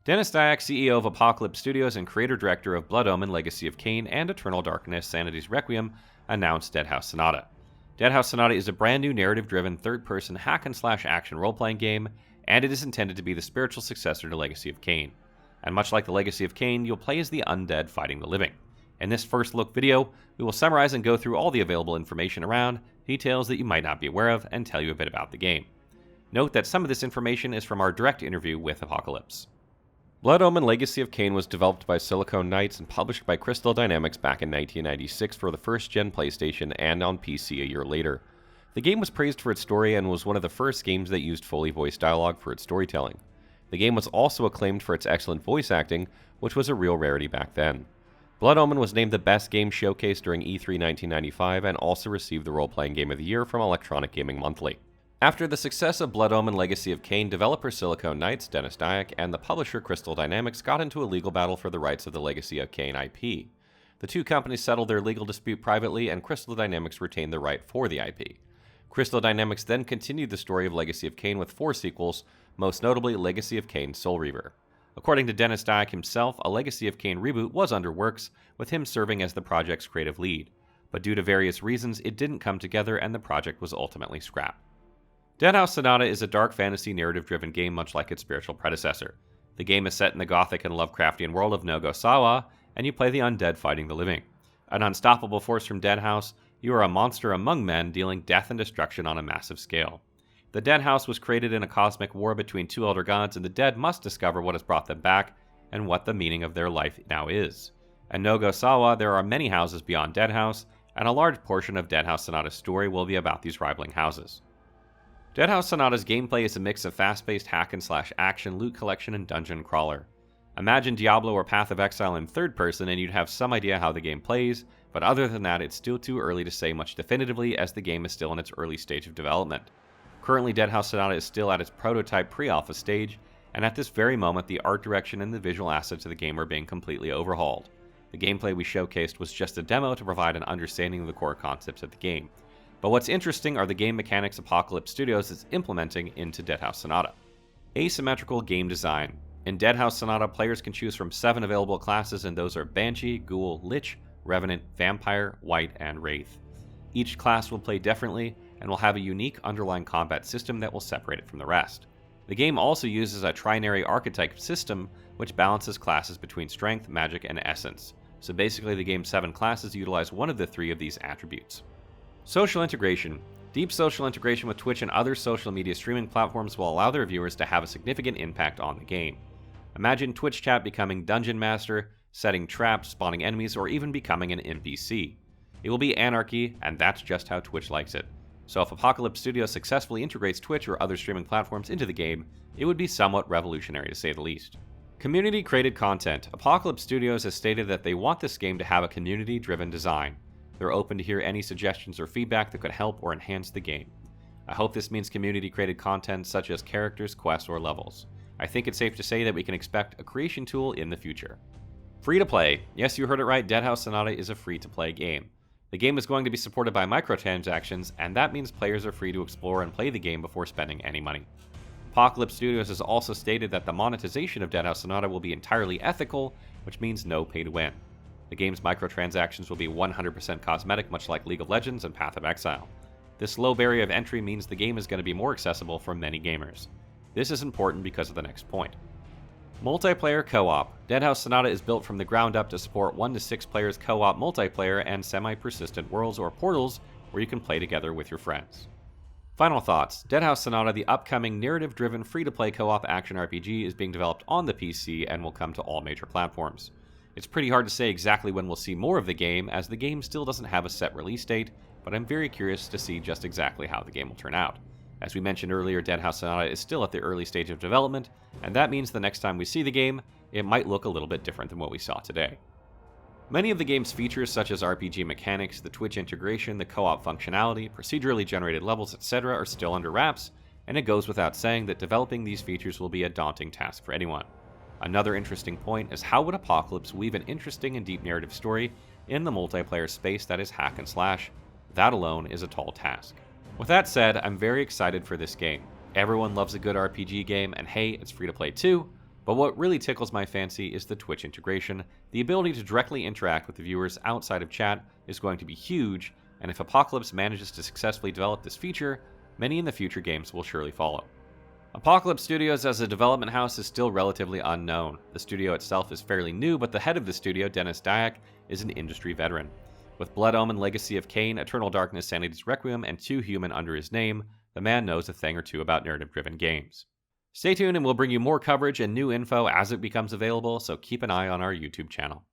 Dennis Dyack, CEO of Apocalypse Studios and creator-director of Blood Omen, Legacy of Kain, and Eternal Darkness, Sanity's Requiem, announced Deadhaus Sonata. Deadhaus Sonata is a brand new narrative-driven third-person hack-and-slash action role-playing game, and it is intended to be the spiritual successor to Legacy of Kain. And much like the Legacy of Kain, you'll play as the undead fighting the living. In this first look video, we will summarize and go through all the available information around, details that you might not be aware of, and tell you a bit about the game. Note that some of this information is from our direct interview with Apocalypse. Blood Omen Legacy of Kain was developed by Silicon Knights and published by Crystal Dynamics back in 1996 for the first-gen PlayStation and on PC a year later. The game was praised for its story and was one of the first games that used fully voiced dialogue for its storytelling. The game was also acclaimed for its excellent voice acting, which was a real rarity back then. Blood Omen was named the best game showcase during E3 1995 and also received the Role-Playing Game of the Year from Electronic Gaming Monthly. After the success of Blood Omen Legacy of Kain, developer Silicon Knights, Dennis Dyack, and the publisher Crystal Dynamics got into a legal battle for the rights of the Legacy of Kain IP. The two companies settled their legal dispute privately, and Crystal Dynamics retained the right for the IP. Crystal Dynamics then continued the story of Legacy of Kain with 4 sequels, most notably Legacy of Kain Soul Reaver. According to Dennis Dyack himself, a Legacy of Kain reboot was under works, with him serving as the project's creative lead. But due to various reasons, it didn't come together and the project was ultimately scrapped. Deadhaus Sonata is a dark fantasy narrative-driven game much like its spiritual predecessor. The game is set in the gothic and Lovecraftian world of Nogosawa, and you play the undead fighting the living. An unstoppable force from Deadhaus, you are a monster among men dealing death and destruction on a massive scale. The Deadhaus was created in a cosmic war between 2 elder gods, and the dead must discover what has brought them back and what the meaning of their life now is. In Nogosawa, there are many houses beyond Deadhaus, and a large portion of Deadhaus Sonata's story will be about these rivaling houses. Deadhaus Sonata's gameplay is a mix of fast-paced hack-and-slash action, loot collection, and dungeon crawler. Imagine Diablo or Path of Exile in third person and you'd have some idea how the game plays, but other than that it's still too early to say much definitively as the game is still in its early stage of development. Currently Deadhaus Sonata is still at its prototype pre-alpha stage, and at this very moment the art direction and the visual assets of the game are being completely overhauled. The gameplay we showcased was just a demo to provide an understanding of the core concepts of the game. But what's interesting are the game mechanics Apocalypse Studios is implementing into Deadhaus Sonata. Asymmetrical game design. In Deadhaus Sonata, players can choose from 7 available classes, and those are Banshee, Ghoul, Lich, Revenant, Vampire, Wight, and Wraith. Each class will play differently and will have a unique underlying combat system that will separate it from the rest. The game also uses a trinary archetype system which balances classes between strength, magic, and essence. So basically the game's 7 classes utilize one of the 3 of these attributes. Social integration. Deep social integration with Twitch and other social media streaming platforms will allow their viewers to have a significant impact on the game. Imagine Twitch chat becoming Dungeon Master, setting traps, spawning enemies, or even becoming an NPC. It will be anarchy, and that's just how Twitch likes it. So if Apocalypse Studios successfully integrates Twitch or other streaming platforms into the game, it would be somewhat revolutionary to say the least. Community-created content. Apocalypse Studios has stated that they want this game to have a community-driven design. They're open to hear any suggestions or feedback that could help or enhance the game. I hope this means community-created content such as characters, quests, or levels. I think it's safe to say that we can expect a creation tool in the future. Free-to-play. Yes, you heard it right, Deadhaus Sonata is a free-to-play game. The game is going to be supported by microtransactions, and that means players are free to explore and play the game before spending any money. Apocalypse Studios has also stated that the monetization of Deadhaus Sonata will be entirely ethical, which means no pay-to-win. The game's microtransactions will be 100% cosmetic, much like League of Legends and Path of Exile. This low barrier of entry means the game is going to be more accessible for many gamers. This is important because of the next point. Multiplayer co-op. Deadhaus Sonata is built from the ground up to support 1 to 6 players co-op multiplayer and semi-persistent worlds or portals where you can play together with your friends. Final thoughts. Deadhaus Sonata, the upcoming narrative-driven free-to-play co-op action RPG, is being developed on the PC and will come to all major platforms. It's pretty hard to say exactly when we'll see more of the game, as the game still doesn't have a set release date, but I'm very curious to see just exactly how the game will turn out. As we mentioned earlier, Deadhaus Sonata is still at the early stage of development, and that means the next time we see the game, it might look a little bit different than what we saw today. Many of the game's features, such as RPG mechanics, the Twitch integration, the co-op functionality, procedurally generated levels, etc., are still under wraps, and it goes without saying that developing these features will be a daunting task for anyone. Another interesting point is how would Apocalypse weave an interesting and deep narrative story in the multiplayer space that is hack and slash? That alone is a tall task. With that said, I'm very excited for this game. Everyone loves a good RPG game, and hey, it's free to play too, But what really tickles my fancy is the Twitch integration. The ability to directly interact with the viewers outside of chat is going to be huge, and if Apocalypse manages to successfully develop this feature, many in the future games will surely follow. Apocalypse Studios as a development house is still relatively unknown. The studio itself is fairly new, but the head of the studio, Dennis Dyack, is an industry veteran. With Blood Omen, Legacy of Kain, Eternal Darkness, Sanity's Requiem, and 2 Human under his name, the man knows a thing or two about narrative-driven games. Stay tuned and we'll bring you more coverage and new info as it becomes available, so keep an eye on our YouTube channel.